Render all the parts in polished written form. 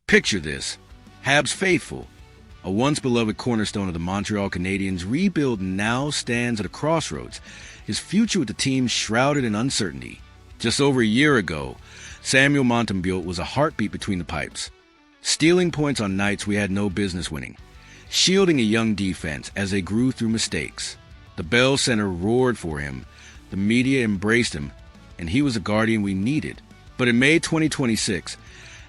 Picture this. Habs faithful, a once-beloved cornerstone of the Montreal Canadiens, rebuild now stands at a crossroads, his future with the team shrouded in uncertainty. Just over a year ago, Samuel Montembeault was a heartbeat between the pipes, stealing points on nights we had no business winning, shielding a young defense as they grew through mistakes. The Bell Center roared for him, the media embraced him, and he was the guardian we needed. But in May 2026,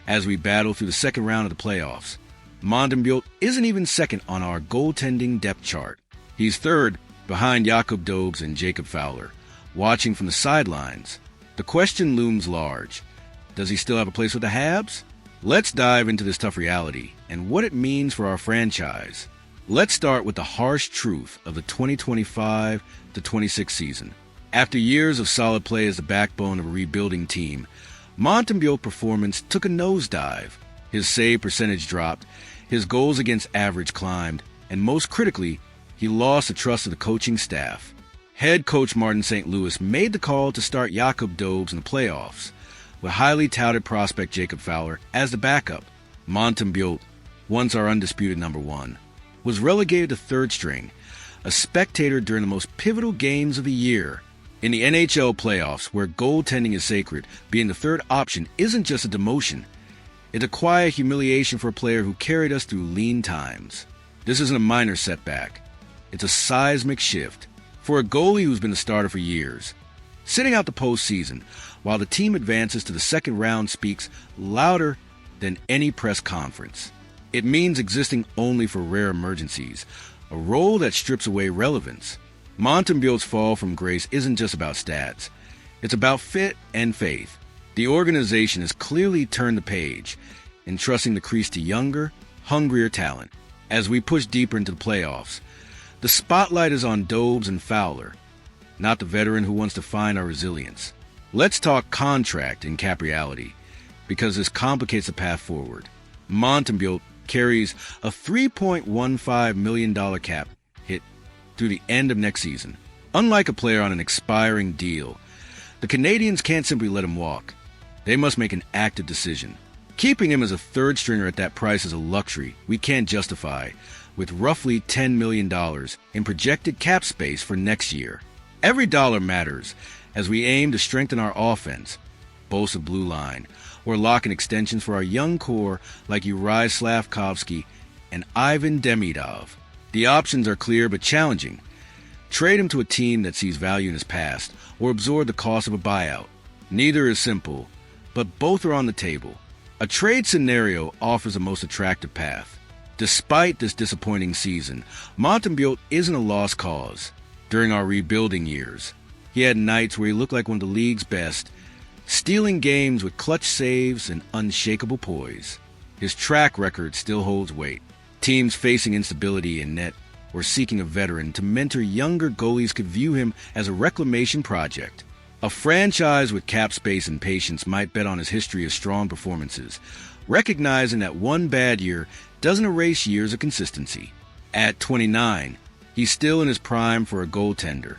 as we battle through the second round of the playoffs, Montembeault isn't even second on our goaltending depth chart. He's third behind Jakob Dobes and Jacob Fowler, watching from the sidelines. The question looms large. Does he still have a place with the Habs? Let's dive into this tough reality and what it means for our franchise. Let's start with the harsh truth of the 2025-26 season. After years of solid play as the backbone of a rebuilding team, Montembeault's performance took a nosedive. His save percentage dropped, his goals against average climbed, and most critically, he lost the trust of the coaching staff. Head coach Martin St. Louis made the call to start Jakob Dobes in the playoffs, with highly touted prospect Jacob Fowler as the backup. Montembeault, once our undisputed number one, was relegated to third string, a spectator during the most pivotal games of the year. In the NHL playoffs, where goaltending is sacred, being the third option isn't just a demotion. It's a quiet humiliation for a player who carried us through lean times. This isn't a minor setback. It's a seismic shift for a goalie who's been a starter for years. Sitting out the postseason while the team advances to the second round speaks louder than any press conference. It means existing only for rare emergencies, a role that strips away relevance. Montembeault's fall from grace isn't just about stats. It's about fit and faith. The organization has clearly turned the page, entrusting the crease to younger, hungrier talent. As we push deeper into the playoffs, the spotlight is on Dobes and Fowler, not the veteran who wants to find our resilience. Let's talk contract and cap reality, because this complicates the path forward. Montembeault carries a $3.15 million cap hit through the end of next season. Unlike a player on an expiring deal, the Canadiens can't simply let him walk. They must make an active decision. Keeping him as a third stringer at that price is a luxury we can't justify, with roughly $10 million in projected cap space for next year. Every dollar matters as we aim to strengthen our offense, bolster blue line, or lock in extensions for our young core like Uri Slavkovsky and Ivan Demidov. The options are clear but challenging. Trade him to a team that sees value in his past, or absorb the cost of a buyout. Neither is simple, but both are on the table. A trade scenario offers the most attractive path. Despite this disappointing season, Montembeault isn't a lost cause. During our rebuilding years, he had nights where he looked like one of the league's best, stealing games with clutch saves and unshakable poise. His track record still holds weight. Teams facing instability in net or seeking a veteran to mentor younger goalies could view him as a reclamation project. A franchise with cap space and patience might bet on his history of strong performances, recognizing that one bad year doesn't erase years of consistency. At 29, he's still in his prime for a goaltender,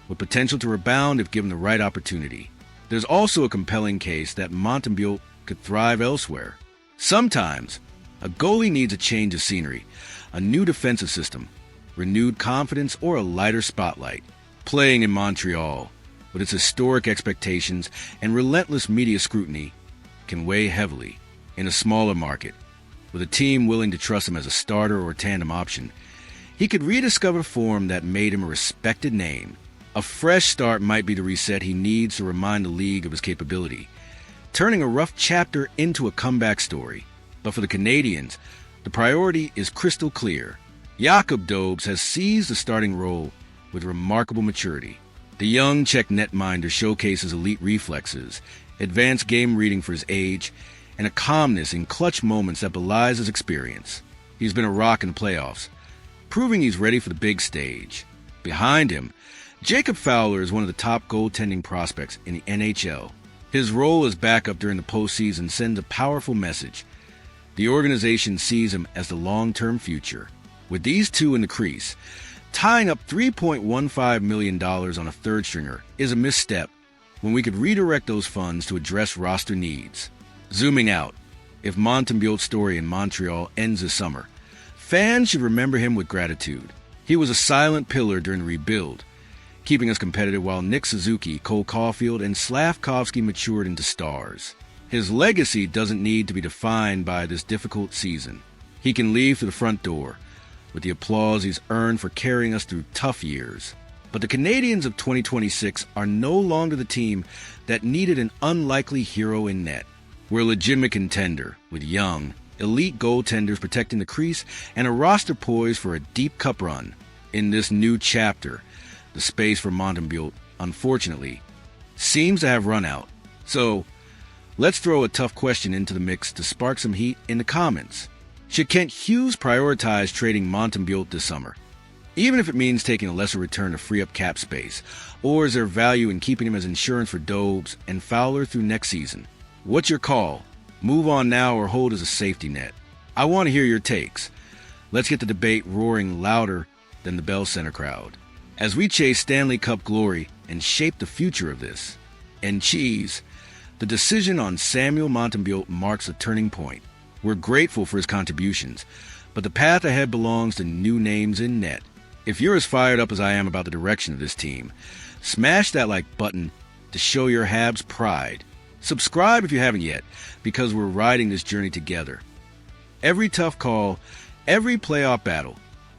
with potential to rebound if given the right opportunity. There's also a compelling case that Montembeault could thrive elsewhere. Sometimes, a goalie needs a change of scenery, a new defensive system, renewed confidence, or a lighter spotlight. Playing in Montreal, with its historic expectations and relentless media scrutiny, can weigh heavily. In a smaller market, with a team willing to trust him as a starter or tandem option, he could rediscover form that made him a respected name. A fresh start might be the reset he needs to remind the league of his capability, turning a rough chapter into a comeback story. But for the Canadiens, the priority is crystal clear. Jakob Dobes has seized the starting role with remarkable maturity. The young Czech netminder showcases elite reflexes, advanced game reading for his age, and a calmness in clutch moments that belies his experience. He's been a rock in the playoffs, proving he's ready for the big stage. Behind him, Jacob Fowler is one of the top goaltending prospects in the NHL. His role as backup during the postseason sends a powerful message. The organization sees him as the long-term future. With these two in the crease, tying up $3.15 million on a third stringer is a misstep when we could redirect those funds to address roster needs. Zooming out, if Montembeault's story in Montreal ends this summer, fans should remember him with gratitude. He was a silent pillar during the rebuild, keeping us competitive while Nick Suzuki, Cole Caulfield, and Slavkovsky matured into stars. His legacy doesn't need to be defined by this difficult season. He can leave through the front door with the applause he's earned for carrying us through tough years. But the Canadiens of 2026 are no longer the team that needed an unlikely hero in net. We're a legitimate contender with young, elite goaltenders protecting the crease and a roster poised for a deep cup run. In this new chapter, the space for Montembeault, unfortunately, seems to have run out. So, let's throw a tough question into the mix to spark some heat in the comments. Should Kent Hughes prioritize trading Montembeault this summer, even if it means taking a lesser return to free up cap space? Or is there value in keeping him as insurance for Dobes and Fowler through next season? What's your call? Move on now or hold as a safety net? I want to hear your takes. Let's get the debate roaring louder than the Bell Center crowd as we chase Stanley Cup glory and shape the future of this. And cheese, the decision on Samuel Montembeault marks a turning point. We're grateful for his contributions, but the path ahead belongs to new names in net. If you're as fired up as I am about the direction of this team, smash that like button to show your Habs pride. Subscribe if you haven't yet, because we're riding this journey together. Every tough call, every playoff battle,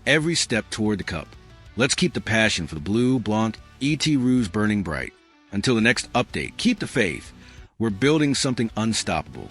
every step toward the cup. Let's keep the passion for the blue, blanc, ET Rouge burning bright. Until the next update, keep the faith. We're building something unstoppable.